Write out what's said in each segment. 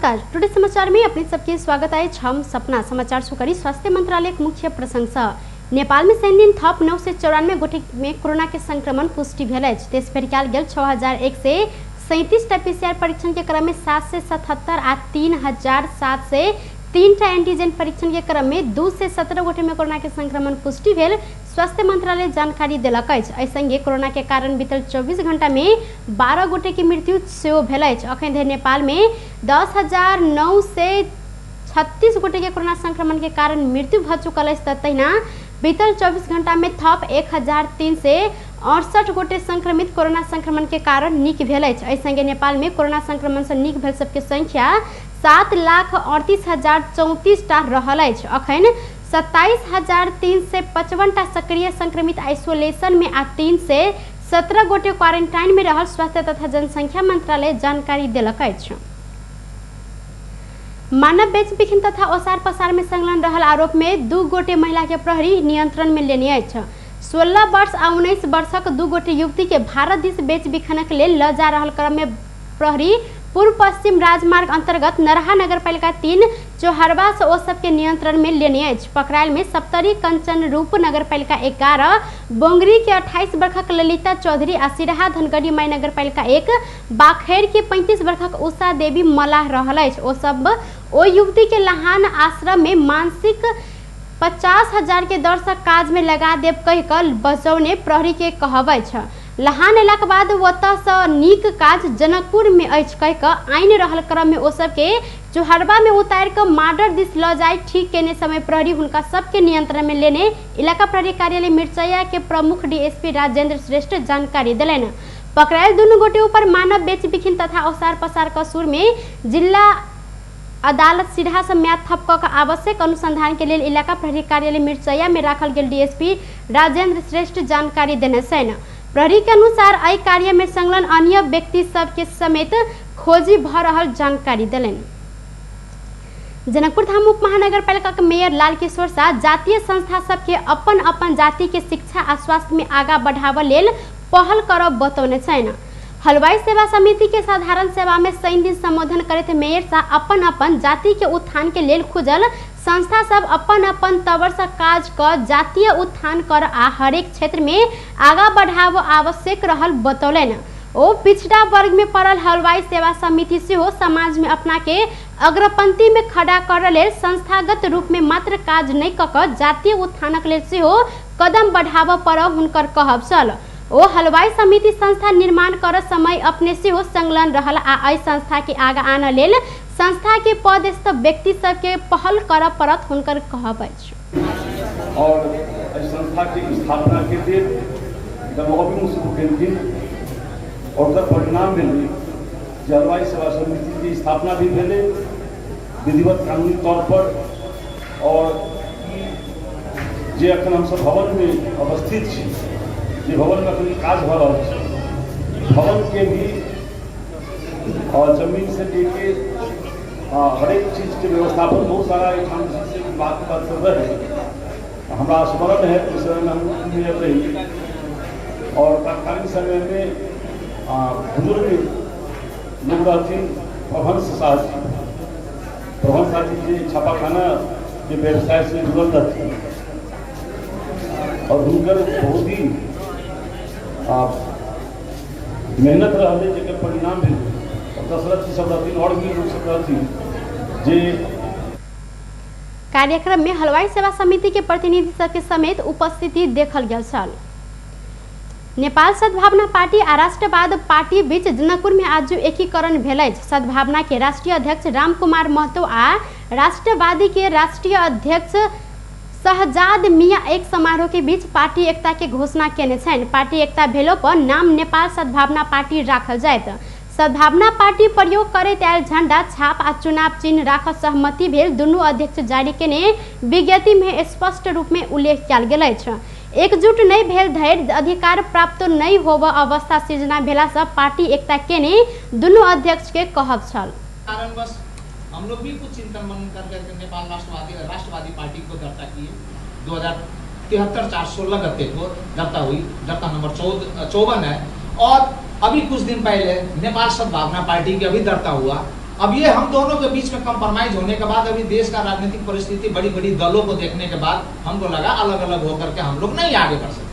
नमस्कार, टुडे समाचार में अपने सबके स्वागत है। हम सपना समाचार सुकरी स्वास्थ्य मंत्रालय मुख्य प्रशंसा नेपाल में शनि दिन थप 994 गोटे में कोरोना के संक्रमण पुष्टि भेल अछि। देशभर कयल गेल 6137 पीसीआर परीक्षण के क्रम में 777 आ 3703 एंटीजन परीक्षण के क्रम में 2 से 17 गोटे में कोरोना के संक्रमण पुष्टि भेल स्वास्थ्य मंत्रालय जानकारी देलक अछि। एहि संगे कोरोना के कारण बीतल 24 घंटा में 12 गोटे की मृत्यु सेहो भेल अछि। अखन धरि नेपाल में 10,936 गोटे के कोरोना संक्रमण के कारण मृत्यु भ चुकल अछि। तहिना बीतल 24 घंटा में थप 1368 गोटे संक्रमित कोरोना संक्रमण के कारण नीक भेल अछि। एहि संगे नेपाल में कोरोना संक्रमण से नीक भेल सबके संख्या 7,38,034 टा रहल अछि। अखन 27,355 टा सक्रिय संक्रमित आइसोलेशन में आ 3 से 17 गोटे क्वारंटाइन में रहल स्वास्थ्य तथा जनसंख्या मंत्रालय जानकारी देलक अछि। मानव बेच बिखन तथा ओसार पसार में संलग्न रहल आरोप में 2 गोटे महिला के प्रहरी नियंत्रण में लेने अछि। 16 वर्ष आ 19 वर्षक 2 गोटे युवती के भारत दिस बेच बिखनक लेल ल जा रहल क्रम में प्रहरी पूर्व पश्चिम राजमार्ग अंतर्गत नरहा नगरपालिका 3 चौहरवा से ओ सबके नियंत्रण में लेने अछि। पकड़ायल में सप्तरी कंचन रूप नगरपालिका 11 बोंगरी के 28 वर्षक ललिता चौधरी आ सिरहा धनगढ़ी माई नगरपालिका 1 बाखेर के 35 वर्षक उषा देवी मलाह रहल अछि। ओ सब ओ युवती के लहान आश्रम में मानसिक 50,000 के दर से काज में लगा देव कहिकल बचौने प्रहरी के कहबै छ। लहान एलाक बाद ओतऽ सँ नीक काज जनकपुर में अछि कह कऽ आइन रहल क्रम में ओ सबके चौहरवा में उतार कऽ माडर दिस ल जाय ठीक केने समय प्रहरी हुनका सबके नियंत्रण में लेने इलाका प्रहरी कार्यालय मिर्चया के प्रमुख डीएसपी राजेंद्र श्रेष्ठ जानकारी दिलनि। पकड़ायल दुनू गोटे ऊपर मानव बेच बिखन तथा ओसार पसार कसूर में जिला अदालत सिरहा से म्याद थप कऽ आवश्यक अनुसंधान के लिए इलाका प्रहरी कार्यालय मिर्चया में राखल गेल डीएसपी राजेंद्र श्रेष्ठ जानकारी देने छनि। प्रहरी के अनुसार एहि कार्य में संलग्न अन्य व्यक्ति सब के समेत खोजी भ रहल जानकारी दिलनि। जनकपुर धाम उप महानगरपालिका के मेयर लाल किशोर शाह जातीय संस्था सब के अपन अपन जाति के शिक्षा आ स्वास्थ्य में आगा बढ़ावा लेल पहल करब बतौने छनि। हलवाई सेवा समिति के साधारण सेवा में शनि दिन संबोधन करते मेयर शाह अपन अपन जाति के उत्थान के लेल खुजल संस्था सब अपन अपन तवर से काज कर जातीय उत्थान कर आ हरेक क्षेत्र में आगा बढ़ाव आवश्यक रहल बतौलन। ओ पिछड़ा वर्ग में पड़ल हलवाई सेवा समिति से हो समाज में अपना के अग्रपंक्ति में खड़ा कर लेल संस्थागत रूप में मात्र काज नहीं कऽ जातीय उत्थानक लेल से हो कदम बढ़ाव पड़ब हुनकर कहब छल। ओ हलवाई समिति संस्था निर्माण कर समय अपने से हो संलग्न रहल आ एहि संस्था के आगा आने लेल संस्था के पदस्थ व्यक्ति सब के पहल कर पड़त हुनकर कहब अछि। और संस्था की स्थापना के लिए जब अभिमुख शुरू केलखिन और ओकर परिणाम भेलै जे हलवाई सेवा समिति की स्थापना भी भेलै विधिवत कानूनी तौर पर। और जे अखन हमसब भवन में अवस्थित छी, जे भवन में अखन काज भ रहल छै, भवन के भी और जमीन से लेके हर एक चीज के व्यवस्थापन बहुत सारा से बात रहे। हमारा स्मरण है उस समय में हम मेयर रही और तत्कालीन समय में बुजुर्ग लोग रहथिन प्रभंस शाह जी के छापाखाना के व्यवसाय से जुड़ल रहथिन और हुनकर बहुत ही मेहनत रही जगह परिणाम भी दशरथ जी सब रहथिन और भी लोग सब रहथिन जे कार्यक्रम में हलवाई सेवा समिति के प्रतिनिधि सब के समेत उपस्थिति देखल गेल छल। नेपाल सद्भावना पार्टी आ राष्ट्रवाद पार्टी बीच जनकपुर में आज एकीकरण भेल अछि। सद्भावना के राष्ट्रीय अध्यक्ष रामकुमार महतो आ राष्ट्रवादी के राष्ट्रीय अध्यक्ष शहजाद मिया एक समारोह के बीच पार्टी एकता के घोषणा केने छनि। पार्टी एकता भेलो पर नाम नेपाल सद्भावना पार्टी राखल जायत। सद्भावना पार्टी प्रयोग करैत आयल झंडा छाप आ चुनाव चिन्ह राख सहमति भेल दुनू अध्यक्ष जारी केने विज्ञप्ति में स्पष्ट रूप में उल्लेख कयल गेल अछि। एकजुट नहीं भेल धरि अधिकार प्राप्त नहीं होब अवस्था सृजना भेला से पार्टी एकता केने दुनू अध्यक्ष के कहब छल। कारणवश हम लोग भी कुछ चिंतन मनन करके नेपाल राष्ट्रवादी पार्टी को दर्ता किए। 2073/4/16 गते को दर्ता हुई, दर्ता नंबर 54 है। और अभी कुछ दिन पहले नेपाल सद्भावना पार्टी की अभी दर्ता हुआ अब ये हम दोनों के बीच में कंप्रोमाइज होने के बाद, अभी देश का राजनीतिक परिस्थिति बड़ी बड़ी दलों को देखने के बाद हमको लगा अलग अलग होकर के हम लोग नहीं आगे बढ़ सकते।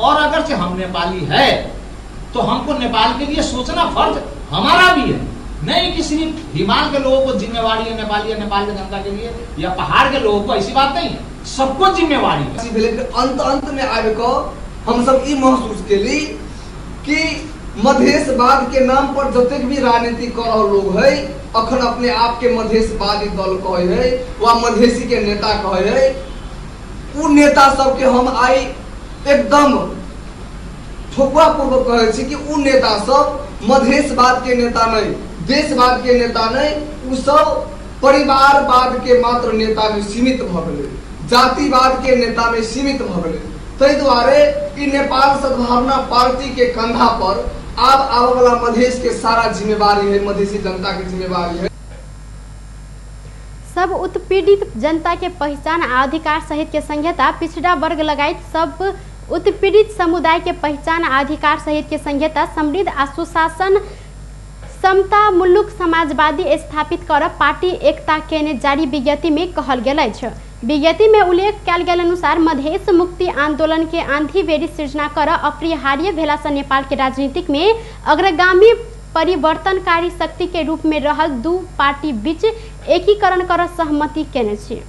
और अगर से हम नेपाली है तो हमको नेपाल के लिए सोचना फर्ज हमारा भी है, नहीं कि सिर्फ हिमालय के लोगों को जिम्मेवारी है नेपाली या नेपाल के जनता के लिए या पहाड़ के लोगों को, ऐसी बात नहीं है, सबको जिम्मेवारी है। अंत में आबे हम सब ई महसूस केली कि मधेशवाद के नाम पर जतेक भी राजनीति कर रहा लोग है, अखन अपने आप के मधेशवादी दल कहे है वा मधेसी के नेता कहे है, उ नेता सब के हम आई एकदम ठोकुआ पूर्वक कहे छी कि उ नेता सब मधेशवाद के नेता नहीं, देशवाद के नेता नहीं, उ सब परिवारवाद के मात्र नेता में सीमित भ गेलै, जातिवाद के नेता में सीमित भ गेलै। तै दुआरे ई नेपाल सद्भावना पार्टी के कंधा पर अब आने वाला मधेश के सारा जिम्मेवारी है, मधेसी जनता की जिम्मेवारी है। सब उत्पीड़ित जनता के पहचान आ अधिकार सहित के संहिता, पिछड़ा वर्ग लगायत सब उत्पीड़ित समुदाय के पहचान आ अधिकार सहित के संहिता, समृद्ध आ सुशासन समता मुलुक समाजवादी स्थापित कर पार्टी एकता के जारी विज्ञप्ति में कहल गेल अछि। विज्ञप्ति में उल्लेख कयल गेल अनुसार मधेश मुक्ति आंदोलन के आंधी बेरी सृजना कर अपरिहार्य भेला से नेपाल के राजनीतिक में अग्रगामी परिवर्तनकारी शक्ति के रूप में रहल दू पार्टी बीच एकीकरण कर सहमति केने छी।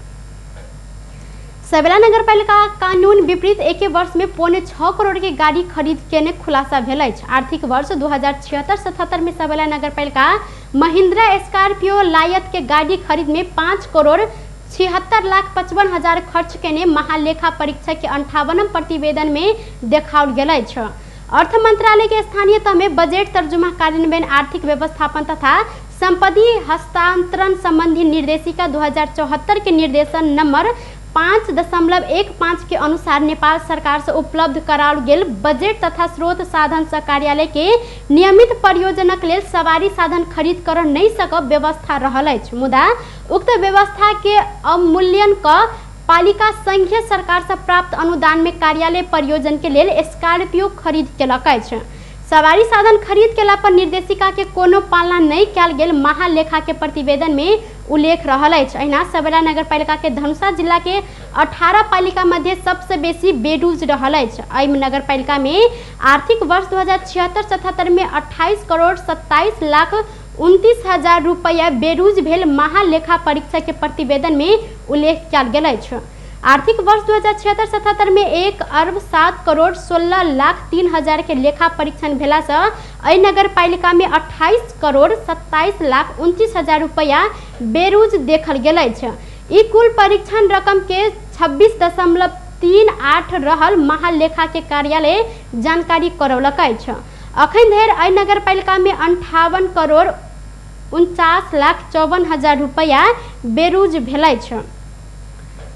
सबेला नगरपालिका कानून विपरीत एक वर्ष में 6.25 करोड़ के गाड़ी खरीद केने खुलासा भेल अछि। आर्थिक वर्ष 2076-77 में सबेला नगरपालिका महिंद्रा स्कॉर्पियो लायत के गाड़ी खरीद में 5,76,55,000 खर्च केने महालेखा परीक्षक के 58 प्रतिवेदन में देखाओल गेल अछि। अर्थ मंत्रालय के स्थानीय तह में बजट तर्जुमा कार्यान्वयन, आर्थिक व्यवस्थापन तथा संपत्ति हस्तांतरण संबंधी निर्देशिका 2074 के निर्देशन नंबर 5.15 के अनुसार नेपाल सरकार से उपलब्ध कराओल गेल बजट तथा स्रोत साधन से कार्यालय के नियमित परियोजनक लेल सवारी साधन खरीद कर नहीं सकब व्यवस्था रहल अछि। मुदा उक्त व्यवस्था के अवमूल्यन क पालिका संघीय सरकार से प्राप्त अनुदान में कार्यालय परियोजन के लेल स्कॉर्पियो खरीद केलक अछि। सवारी साधन खरीद केला पर निर्देशिका के कोनो पालना नहीं कयल गेल महालेखा के प्रतिवेदन में उल्लेख रहल अछि। अहिना सबेला नगरपालिका के धनुषा जिला के 18 पालिका मध्य सबसे बेसी बेरोज रहल अछि। एहि नगरपालिका में आर्थिक वर्ष 2076-77 में 28,27,29,000 रुपया बेरोज भेल महालेखा परीक्षक के प्रतिवेदन में उल्लेख कयल गेल अछि। आर्थिक वर्ष 2076-77 में 1,07,16,03,000 के लेखा परीक्षण भेला से एहि नगरपालिका में 28,27,29,000 रुपया बेरोज देखल गेल अछि। ई कुल परीक्षण रकम के 26.38 रहल महालेखा के कार्यालय जानकारी करौलक अछि। अखन धरि एहि नगरपालिका में 58,49,54,000 रुपया बेरोज भेल अछि।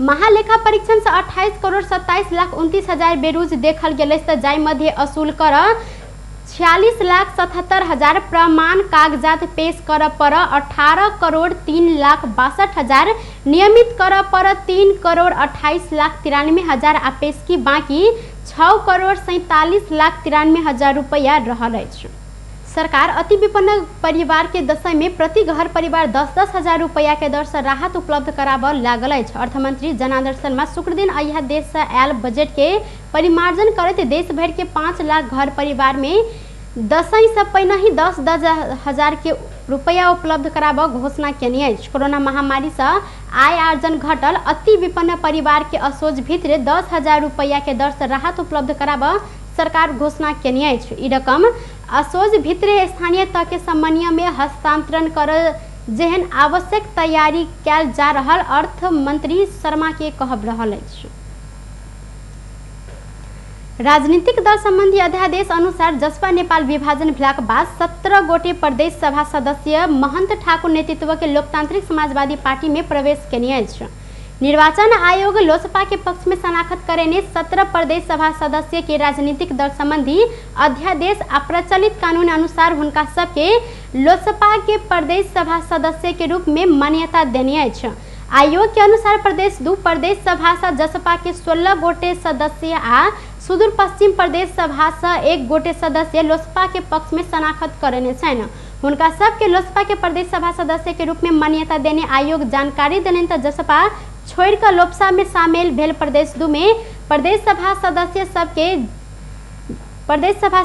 महालेखा परीक्षण से 28,27,29,000 बेरोज देखल गेल अछि। जाय मध्य असूल कर 46,77,000 प्रमाण कागजात पेश कर पर 18,03,62,000 नियमित कर पर 3,28,93,000 आ पेशगी बाकी 6,47,93,000 रुपया रहल अछि। सरकार अति विपन्न परिवार के दशा में प्रति घर परिवार 10-10 हजार रुपया के दर से राहत उपलब्ध कराबऽ लागल अछि। अर्थमंत्री जनार्दन शर्मा शुक्र दिन अहिया देश से आयल बजट के परिमार्जन करते देश भर के 5 लाख घर परिवार में दशई से पहिने ही 10-10 हजार के रुपया उपलब्ध कराबऽ घोषणा केने अछि। कोरोना महामारी से आय आर्जन घटल अति विपन्न परिवार के असोज भीतर 10,000 रुपया के दर से राहत उपलब्ध कराबऽ सरकार घोषणा केने अछि। ई रकम असोज भितरे स्थानीय तह के समन्वय में हस्तांतरण कर जेहन आवश्यक तैयारी कैल जा रहल अर्थ मंत्री शर्मा के कहब रहल अछि। राजनीतिक दल संबंधी अध्यादेश अनुसार जसपा नेपाल विभाजन भेलाक बाद 17 गोटे प्रदेश सभा सदस्य महंत ठाकुर नेतृत्व के लोकतांत्रिक समाजवादी पार्टी में प्रवेश केने अछि। निर्वाचन आयोग लोसपा के पक्ष में शनाखत करेने 17 प्रदेश सभा सदस्य के राजनीतिक दल संबंधी अध्यादेश आ प्रचलित कानून अनुसार हुनका सबके लोसपा के प्रदेश सभा सदस्य के रूप में मान्यता देने अछि। आयोग के अनुसार प्रदेश 2 प्रदेश सभा से जसपा के 16 गोटे सदस्य आ सुदूर पश्चिम प्रदेश सभा से 1 गोटे सदस्य लोसपा के पक्ष में शनाखत करेने छन्। हुनका सबके लोजपा के प्रदेश सभा सदस्य के रूप में मान्यता देने आयोग जानकारी देने त जसपा छोड़ कर लोजपा में शामिल भेल प्रदेश 2 में प्रदेश सभा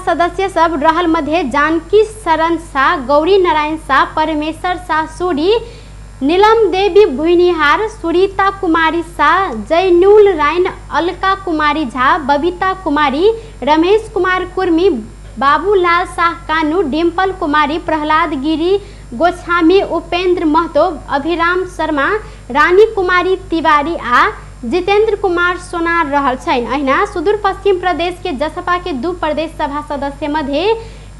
सदस्य सब रहल मध्य जानकी शरण शाह, गौरी नारायण शाह, परमेश्वर शाह सूरी, नीलम देवी भुइनिहार, सुरीता कुमारी शाह, जैनुल रायन, अलका कुमारी झा, बबीता कुमारी, रमेश कुमार कुर्मी, बाबूलाल शाह कानू, डिम्पल कुमारी, प्रहलाद गिरी गोछामी, उपेंद्र महतो, अभिराम शर्मा, रानी कुमारी तिवारी आ जितेंद्र कुमार सोनार रहल छन्। अहिना सुदूर पश्चिम प्रदेश के जसपा के 2 प्रदेश सभा सदस्य मध्य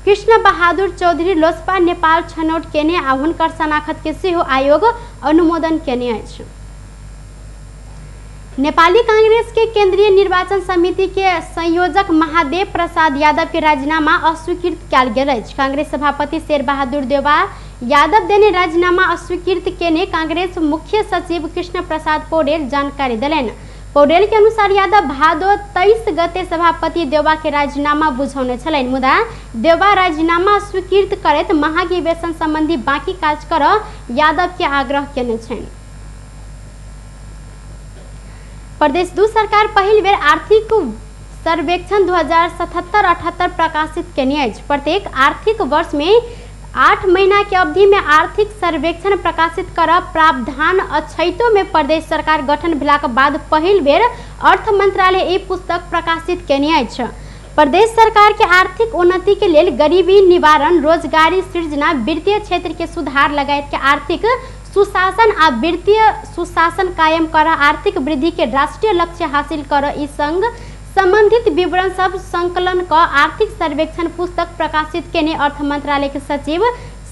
कृष्ण बहादुर चौधरी लोजपा नेपाल छनौट केने आ हुनकर शनाखत के सेहो आयोग अनुमोदन केने अछि। नेपाली कांग्रेस के केंद्रीय निर्वाचन समिति के संयोजक महादेव प्रसाद यादव के राजीनामा अस्वीकृत कयल गेल अछि। कांग्रेस सभापति शेर बहादुर देवा यादव देने राजीनामा अस्वीकृत केने कांग्रेस मुख्य सचिव कृष्ण प्रसाद पौडेल जानकारी दिलेन। पौडेल के अनुसार यादव भादो 23 गते सभापति देवा के राजीनामा बुझौने छलैन, मुदा देवा राजीनामा स्वीकृत करैत महागी वेतन संबंधी बाकी काज कर यादव के आग्रह केने छन्। प्रदेश 2 सरकार पहिल बेर आर्थिक सर्वेक्षण 2077-78 प्रकाशित केने अछि। प्रत्येक आर्थिक वर्ष में 8 महीना के अवधि में आर्थिक सर्वेक्षण प्रकाशित कर प्रावधान अछैतो में प्रदेश सरकार गठन भेलाक बाद पहिल बेर अर्थ मंत्रालय ई पुस्तक प्रकाशित केने अछि। प्रदेश सरकार के आर्थिक उन्नति के लेल गरीबी निवारण, रोजगारी सृजना, वित्तीय क्षेत्र के सुधार लगायत के आर्थिक सुशासन आ वित्तीय सुशासन कायम कर आर्थिक वृद्धि के राष्ट्रीय लक्ष्य हासिल कर ई संग संबंधित विवरण सब संकलन क आर्थिक सर्वेक्षण पुस्तक प्रकाशित केने अर्थ मंत्रालय के सचिव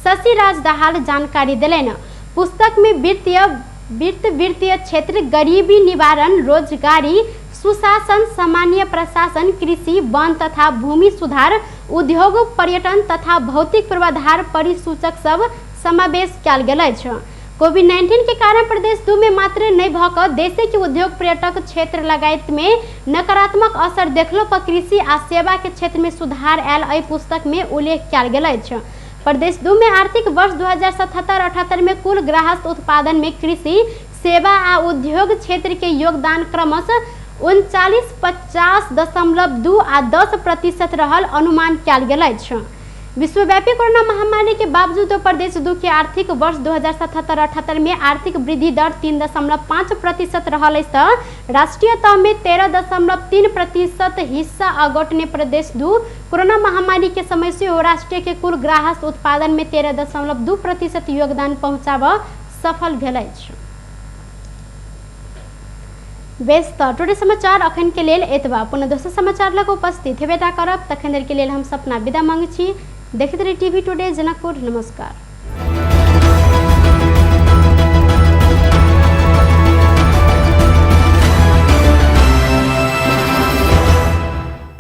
शशि राज दाहाल जानकारी दिलेन। पुस्तक में वित्तीय क्षेत्र, गरीबी निवारण, रोजगारी सुशासन, सामान्य प्रशासन, कृषि, वन तथा भूमि सुधार, उद्योग, पर्यटन तथा भौतिक पूर्वाधार परिसूचक सब समावेश कयल गेल अछि। कोविड-19 के कारण प्रदेश 2 में मात्र नहीं भक देश के उद्योग, पर्यटक क्षेत्र लगायत में नकारात्मक असर देखलो पर कृषि आ सेवा के क्षेत्र में सुधार आयल एहि पुस्तक में उल्लेख कयल गेल अछि। प्रदेश 2 में आर्थिक वर्ष 2077-78 में कुल ग्राहक उत्पादन में कृषि, सेवा आ उद्योग क्षेत्र के योगदान क्रमशः 39, 50.2 आ 10% रहल अनुमान कयल गेल अछि। विश्वव्यापी कोरोना महामारी के बावजूद प्रदेश 2 के आर्थिक वर्ष 2077-78 में आर्थिक वृद्धि दर 3.5% रहल अछि त राष्ट्रीय तह में 13.3% हिस्सा अगोटने प्रदेश 2 कोरोना महामारी के समय से राष्ट्रीय के कुल ग्राहक उत्पादन में 13.2% योगदान पहुंचाब सफल भेल अछि। व्यस्त टुडे समाचार अखन के लेल एतबा। पुनः दोसर समाचार लग उपस्थित हेबेटा करब। तखन देर के लेल हम सपना विदा मांगै छी। देखैत रही टीवी टुडे जनकपुर। नमस्कार।